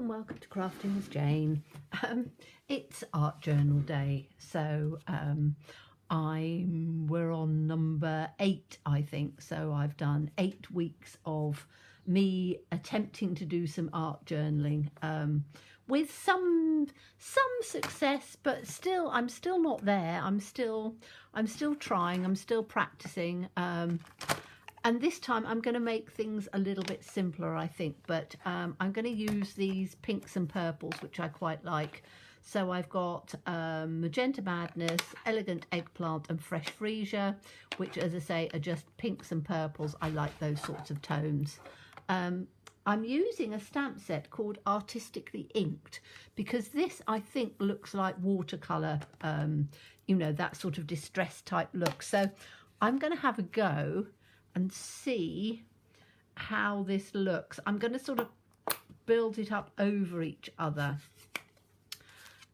and welcome to Crafting with Jane. It's art journal day, so we're on number 8, I think. So I've done 8 weeks of me attempting to do some art journaling with some success, but still I'm still not there. I'm still trying, I'm still practicing. And this time I'm going to make things a little bit simpler, I think, but I'm going to use these pinks and purples, which I quite like. So I've got Magenta Madness, Elegant Eggplant and Fresh Freesia, which, as I say, are just pinks and purples. I like those sorts of tones. I'm using a stamp set called Artistically Inked, because this, I think, looks like watercolour, you know, that sort of distress type look. So I'm going to have a go and see how this looks. I'm going to sort of build it up over each other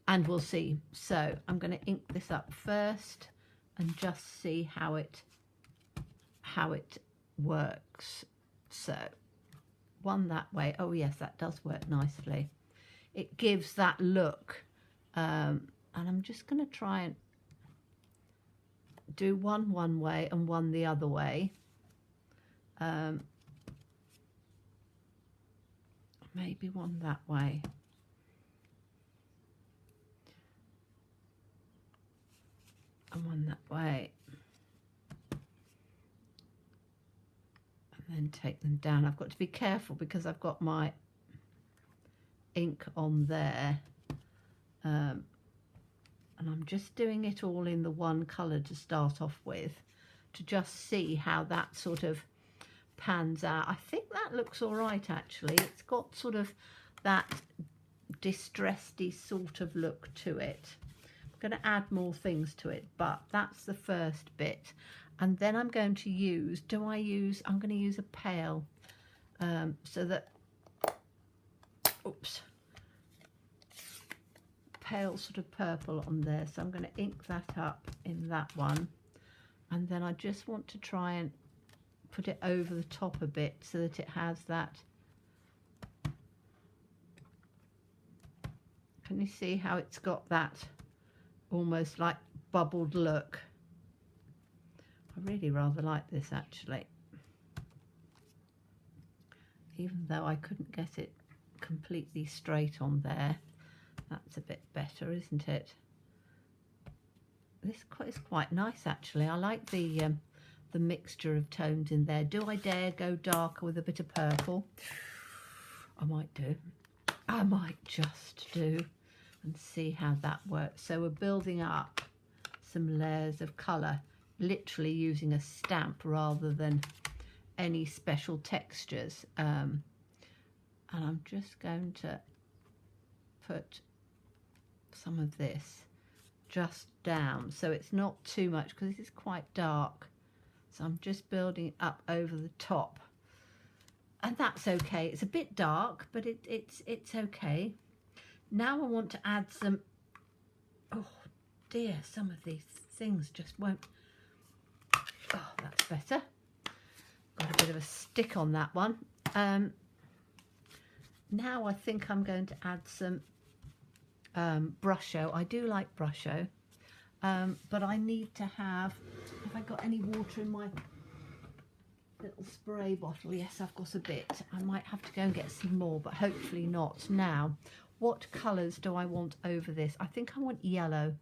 and we'll see. So I'm going to ink this up first and just see how it works. So one that way. Oh yes, that does work nicely. It gives that look, and I'm just going to try and do one way and one the other way. Maybe one that way. And one that way. And then take them down. I've got to be careful because I've got my ink on there. And I'm just doing it all in the one colour to start off with, to just see how that sort of pans out. I think that looks all right, actually. It's got sort of that distressedy sort of look to it. I'm going to add more things to it, but that's the first bit. And then I'm going to use, I'm going to use a pale, so that, oops, pale sort of purple on there. So I'm going to ink that up in that one. And then I just want to try and put it over the top a bit so that it has that. Can you see how it's got that almost like bubbled look? I really rather like this, actually, even though I couldn't get it completely straight on there. That's a bit better, isn't it? This is quite nice, actually. I like the mixture of tones in there. Do I dare go darker with a bit of purple? I might do. I might just do, and see how that works. So we're building up some layers of colour, literally using a stamp rather than any special textures. And I'm just going to put some of this just down so it's not too much, because this is quite dark. So I'm just building it up over the top, and that's okay. It's a bit dark, but it's okay. Now I want to add some, oh dear, some of these things just won't. Oh, that's better. Got a bit of a stick on that one. Now I think I'm going to add some Brusho. I do like Brusho, but I need to have, have I got any water in my little spray bottle? Yes, I've got a bit. I might have to go and get some more, but hopefully not. Now, what colours do I want over this? I think I want yellow,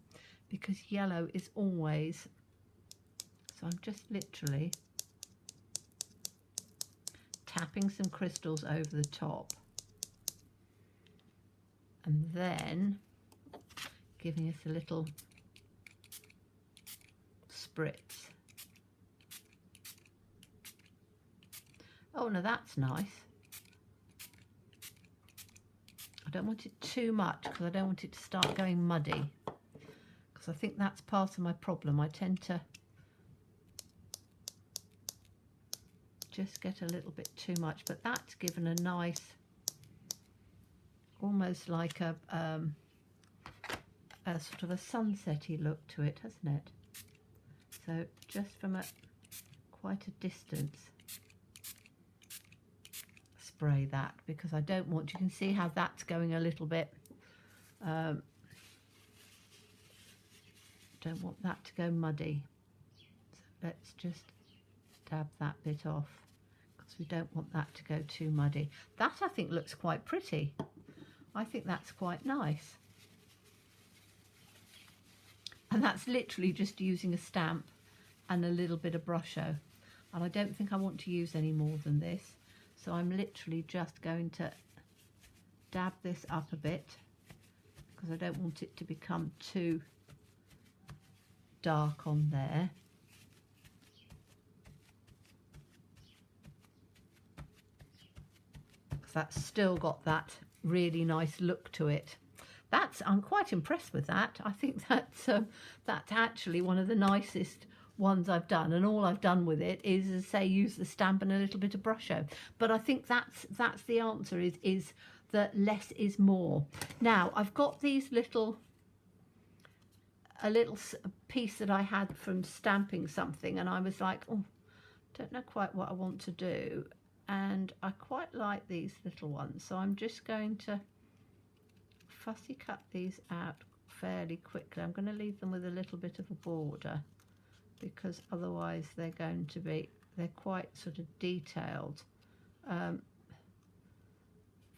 because yellow is always, so I'm just literally tapping some crystals over the top, and then giving us a little spritz. Oh no, that's nice. I don't want it too much, because I don't want it to start going muddy, because I think that's part of my problem. I tend to just get a little bit too much, but that's given a nice, almost like a sort of a sunsetty look to it, hasn't it? So just from quite a distance, spray that because I don't want, you can see how that's going a little bit, don't want that to go muddy. So let's just dab that bit off because we don't want that to go too muddy. That I think looks quite pretty. I think that's quite nice. And that's literally just using a stamp and a little bit of Brusho. And I don't think I want to use any more than this. So I'm literally just going to dab this up a bit because I don't want it to become too dark on there. Because that's still got that really nice look to it. I'm quite impressed with that. I think that's actually one of the nicest ones I've done, and all I've done with it is, as say, use the stamp and a little bit of Brusho. But I think that's the answer, is that less is more. Now I've got these a little piece that I had from stamping something, and I was like, oh, don't know quite what I want to do, and I quite like these little ones, so I'm just going to fussy cut these out fairly quickly. I'm going to leave them with a little bit of a border because otherwise they're quite sort of detailed.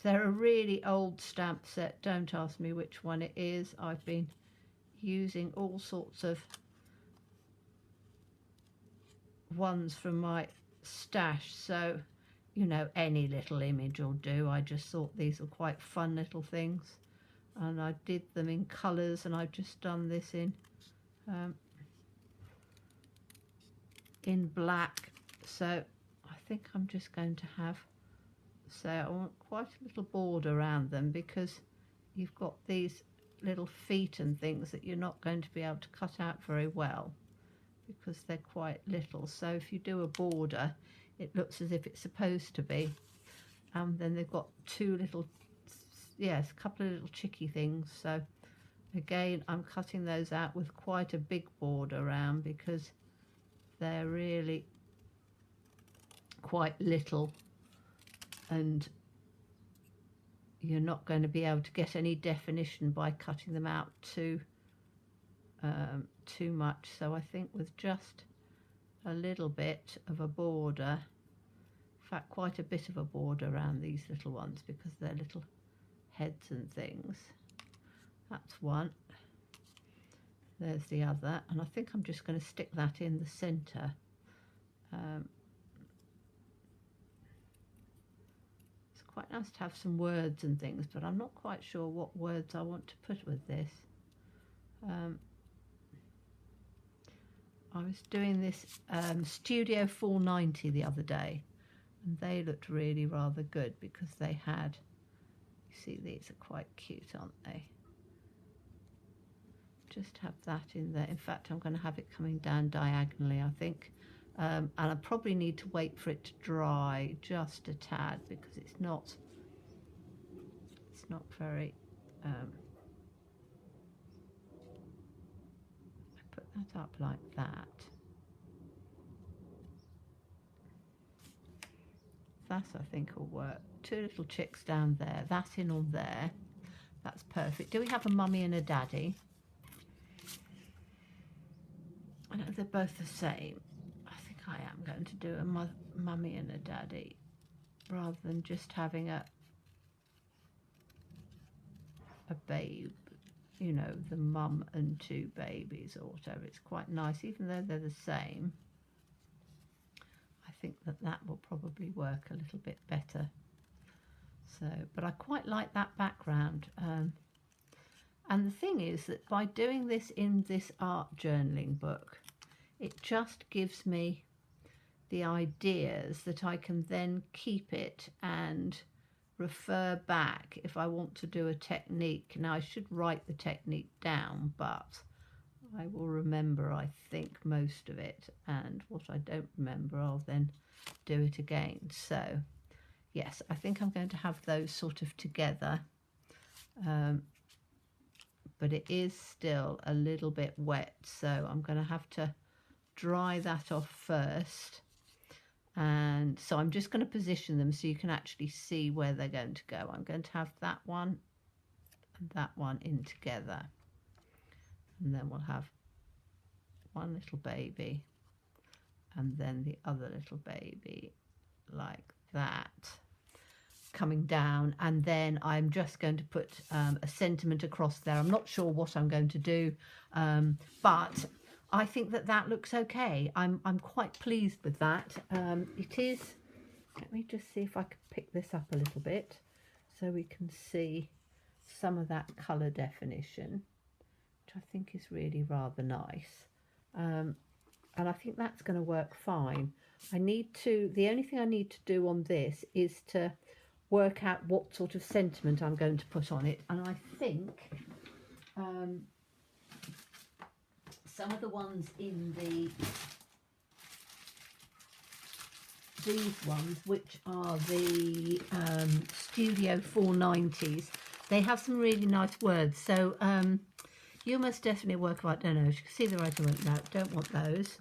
They're a really old stamp set. Don't ask me which one it is. I've been using all sorts of ones from my stash, so you know, any little image will do. I just thought these were quite fun little things, and I did them in colours, and I've just done this in black. So I think I'm just going to have, say, I want quite a little border around them because you've got these little feet and things that you're not going to be able to cut out very well because they're quite little. So if you do a border, it looks as if it's supposed to be. Then they've got two little, yes, a couple of little chicky things. So again, I'm cutting those out with quite a big border around because they're really quite little, and you're not going to be able to get any definition by cutting them out too much. So I think with just a little bit of a border, in fact quite a bit of a border around these little ones because they're little heads and things. That's one. There's the other, and I think I'm just going to stick that in the centre. It's quite nice to have some words and things, but I'm not quite sure what words I want to put with this. I was doing this Studio 490 the other day, and they looked really rather good because they had, you see, these are quite cute, aren't they? Just have that in there. In fact, I'm going to have it coming down diagonally, I think. And I probably need to wait for it to dry just a tad because it's not very, I put that up like that. That I think will work. Two little chicks down there, that in on there. That's perfect. Do we have a mummy and a daddy? I know they're both the same. I think I am going to do a mummy and a daddy rather than just having a babe, you know, the mum and two babies or whatever. It's quite nice, even though they're the same. I think that will probably work a little bit better. So, but I quite like that background. And the thing is that by doing this in this art journaling book, it just gives me the ideas that I can then keep it and refer back if I want to do a technique. Now, I should write the technique down, but I will remember, I think, most of it. And what I don't remember, I'll then do it again. So, yes, I think I'm going to have those sort of together. But it is still a little bit wet, so I'm going to have to dry that off first And so I'm just going to position them so you can actually see where they're going to go. I'm going to have that one and that one in together, and then we'll have one little baby and then the other little baby like that coming down, and then I'm just going to put a sentiment across there. I'm not sure what I'm going to do, but I think that that looks okay. I'm quite pleased with that. It is, let me just see if I can pick this up a little bit so we can see some of that colour definition, which I think is really rather nice. And I think that's going to work fine. The only thing I need to do on this is to work out what sort of sentiment I'm going to put on it. And I think some of the ones in these ones, which are the Studio 490s, they have some really nice words. So you must definitely work out, don't know, you can see the writing, no, don't want those.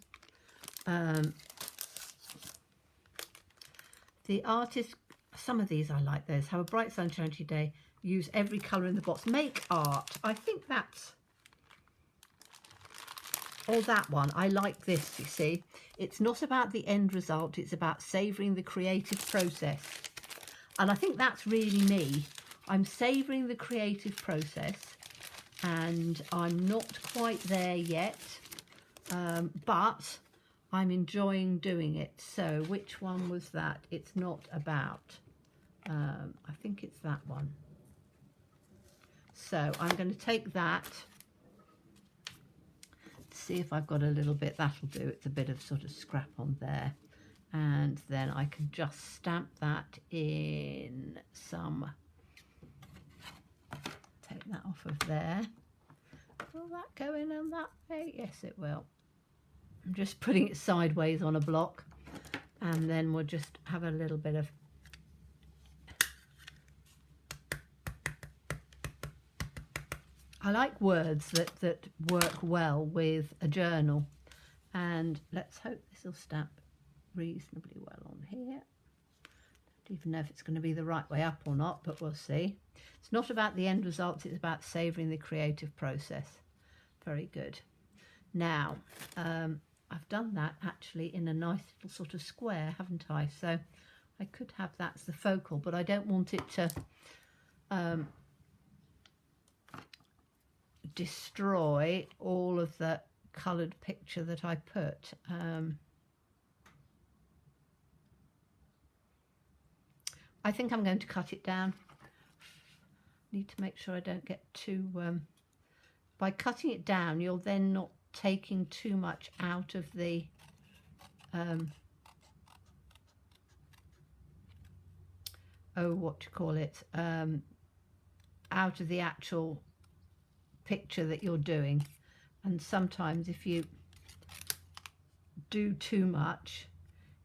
The artist, some of these I like those. Have a bright sunshiny day, use every colour in the box, make art. I think that's, or that one, I like this, you see. It's not about the end result, it's about savouring the creative process. And I think that's really me. I'm savouring the creative process, and I'm not quite there yet, but I'm enjoying doing it. So which one was that? It's not about, I think it's that one. So I'm going to take that, see if I've got a little bit, that'll do. It's a bit of sort of scrap on there, and then I can just stamp that in some, take that off of there. Will that go in on that way? Yes, it will. I'm just putting it sideways on a block, and then we'll just have a little bit of I like words that work well with a journal, and let's hope this will stamp reasonably well on here. Don't even know if it's going to be the right way up or not, but we'll see. It's not about the end results, it's about savouring the creative process. Very good. Now, I've done that actually in a nice little sort of square, haven't I? So I could have that as the focal, but I don't want it to destroy all of the coloured picture that I put. I think I'm going to cut it down. Need to make sure I don't get too... by cutting it down, you're then not taking too much out of the out of the actual picture that you're doing. And sometimes if you do too much,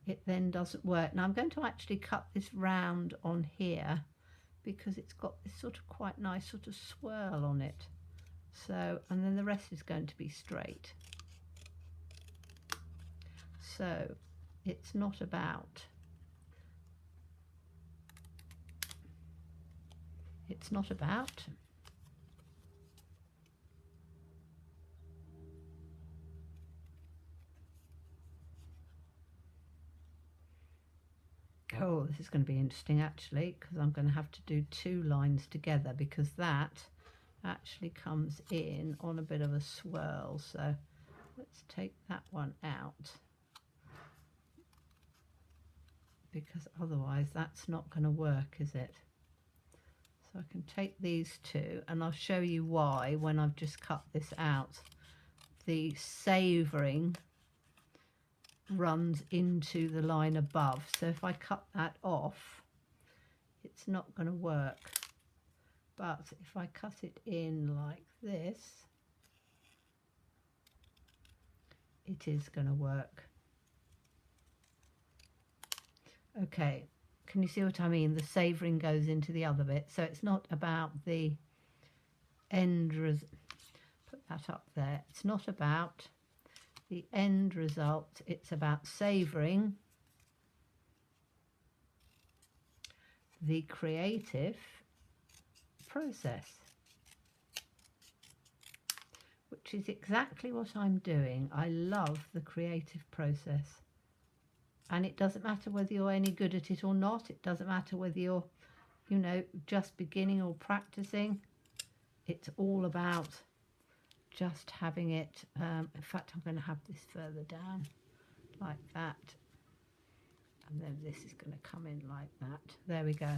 it then doesn't work. Now I'm going to actually cut this round on here because it's got this sort of quite nice sort of swirl on it. So, and then the rest is going to be straight. So it's not about, oh, this is going to be interesting actually, because I'm going to have to do two lines together, because that actually comes in on a bit of a swirl. So let's take that one out, because otherwise that's not going to work, is it? So I can take these two, and I'll show you why when I've just cut this out. The savouring runs into the line above, so if I cut that off, it's not going to work. But if I cut it in like this, it is going to work. Okay, can you see what I mean? The savouring goes into the other bit, so it's not about the end result. Put that up there. It's not about the end result, it's about savouring the creative process, which is exactly what I'm doing. I love the creative process, and it doesn't matter whether you're any good at it or not. It doesn't matter whether you're, you know, just beginning or practicing. It's all about just having it. In fact, I'm going to have this further down like that, and then this is going to come in like that. There we go.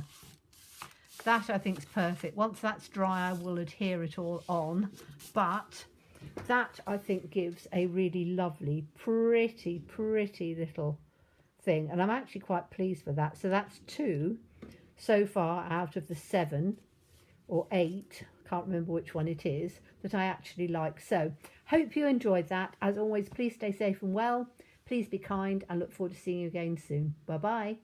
That I think is perfect. Once that's dry, I will adhere it all on, but that I think gives a really lovely, pretty little thing, and I'm actually quite pleased with that. So that's 2 so far out of the 7 or 8, can't remember which one it is, that I actually like. So hope you enjoyed that. As always, please stay safe and well, please be kind, and look forward to seeing you again soon. Bye bye.